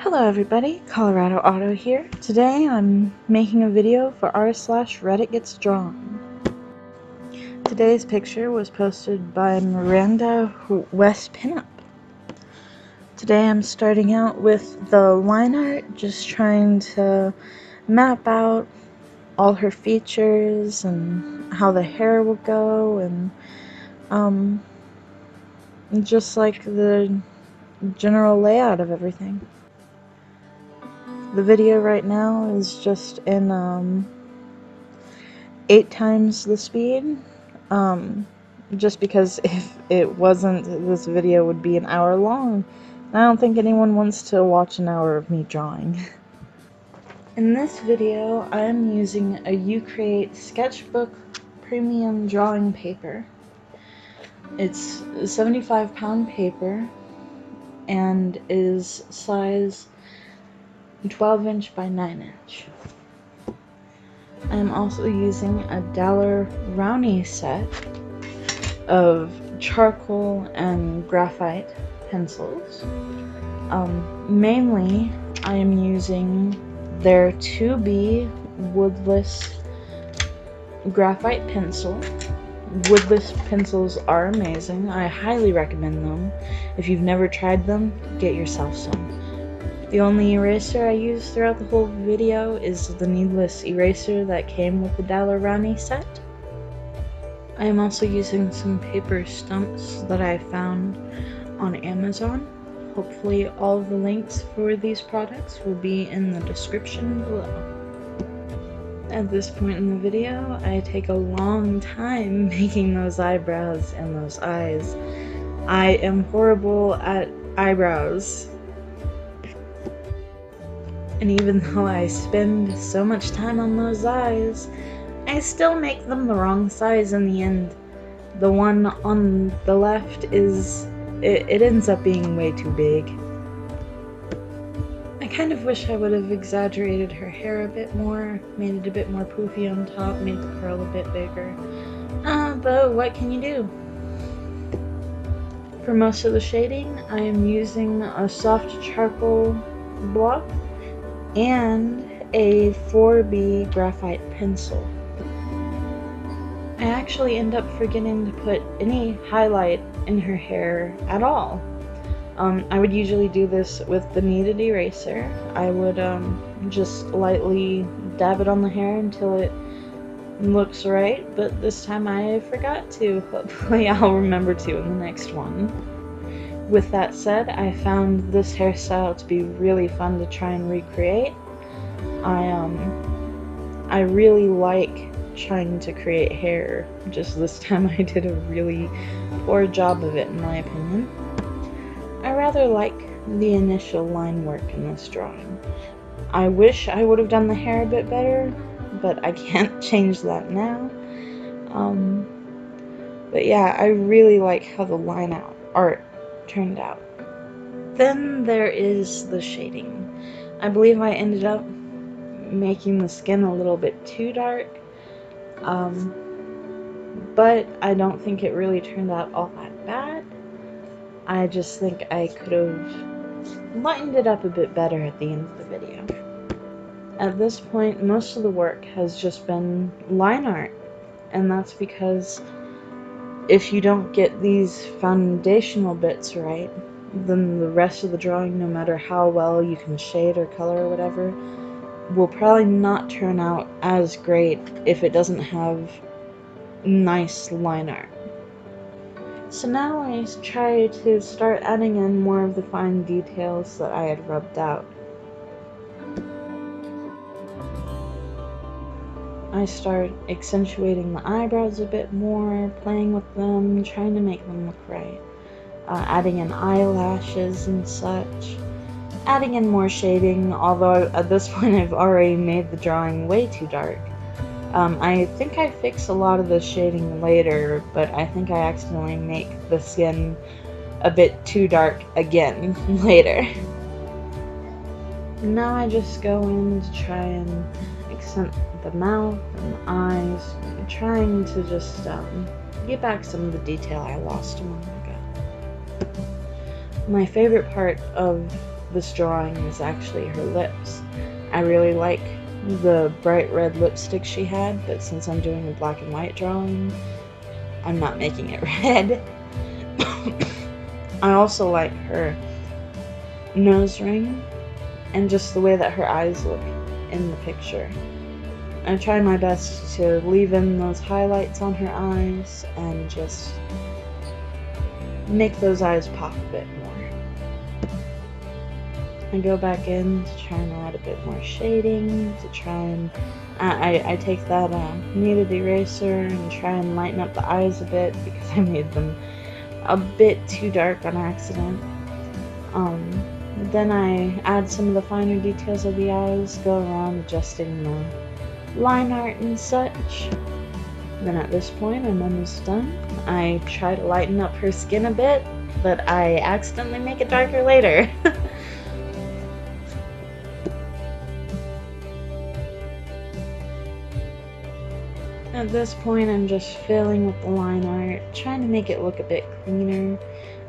Hello everybody, Colorado Auto here. Today I'm making a video for r/redditgetsdrawn. Today's picture was posted by Miranda West Pinup. Today I'm starting out with the line art, just trying to map out all her features and how the hair will go, and just like the general layout of everything. The video right now is just in 8 times the speed, just because if it wasn't, this video would be an hour long. I don't think anyone wants to watch an hour of me drawing. In this video, I'm using a Ucreate Sketchbook Premium Drawing Paper. It's 75-pound paper and is size 12" by 9". I'm also using a Daler-Rowney set of charcoal and graphite pencils. Mainly, I am using their 2B woodless graphite pencil. Woodless pencils are amazing. I highly recommend them. If you've never tried them, get yourself some. The only eraser I use throughout the whole video is the needless eraser that came with the Daler-Rowney set. I am also using some paper stumps that I found on Amazon. Hopefully all of the links for these products will be in the description below. At this point in the video, I take a long time making those eyebrows and those eyes. I am horrible at eyebrows. And even though I spend so much time on those eyes, I still make them the wrong size in the end. The one on the left it ends up being way too big. I kind of wish I would have exaggerated her hair a bit more, made it a bit more poofy on top, made the curl a bit bigger. But what can you do? For most of the shading, I am using a soft charcoal block and a 4B graphite pencil. I actually end up forgetting to put any highlight in her hair at all. I would usually do this with the kneaded eraser. I would just lightly dab it on the hair until it looks right, but this time I forgot to. Hopefully I'll remember to in the next one. With that said, I found this hairstyle to be really fun to try and recreate. I really like trying to create hair, just this time I did a really poor job of it in my opinion. I rather like the initial line work in this drawing. I wish I would have done the hair a bit better, but I can't change that now. But yeah, I really like how the line art turned out. Then there is the shading. I believe I ended up making the skin a little bit too dark, but I don't think it really turned out all that bad. I just think I could have lightened it up a bit better at the end of the video. At this point, most of the work has just been line art, and that's because if you don't get these foundational bits right, then the rest of the drawing, no matter how well you can shade or color or whatever, will probably not turn out as great if it doesn't have nice line art. So now I try to start adding in more of the fine details that I had rubbed out. I start accentuating the eyebrows a bit more, playing with them, trying to make them look right. Adding in eyelashes and such. Adding in more shading, although at this point I've already made the drawing way too dark. I think I fix a lot of the shading later, but I think I accidentally make the skin a bit too dark again later. Now I just go in to try and accent the mouth and the eyes, trying to just get back some of the detail I lost a moment ago. My favorite part of this drawing is actually her lips. I really like the bright red lipstick she had, but since I'm doing a black and white drawing, I'm not making it red. I also like her nose ring and just the way that her eyes look in the picture. I try my best to leave in those highlights on her eyes and just make those eyes pop a bit more. I go back in to try and add a bit more shading, to try and I take that kneaded eraser and try and lighten up the eyes a bit because I made them a bit too dark on accident. Then I add some of the finer details of the eyes, go around adjusting the line art and such. Then at this point I'm almost done. I try to lighten up her skin a bit, but I accidentally make it darker later. At this point I'm just filling with the line art, trying to make it look a bit cleaner,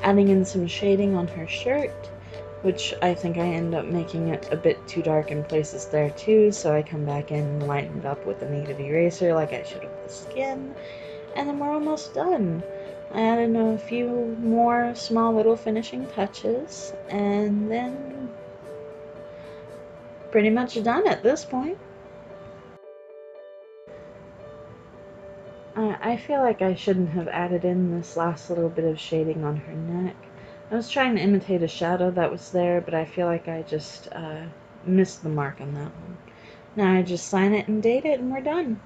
adding in some shading on her shirt, which I think I end up making it a bit too dark in places there too, so I come back in and lighten it up with a kneaded eraser like I should with the skin, and then we're almost done. I added a few more small little finishing touches, and then pretty much done at this point. I feel like I shouldn't have added in this last little bit of shading on her neck. I was trying to imitate a shadow that was there, but I feel like I just missed the mark on that one. Now I just sign it and date it and we're done.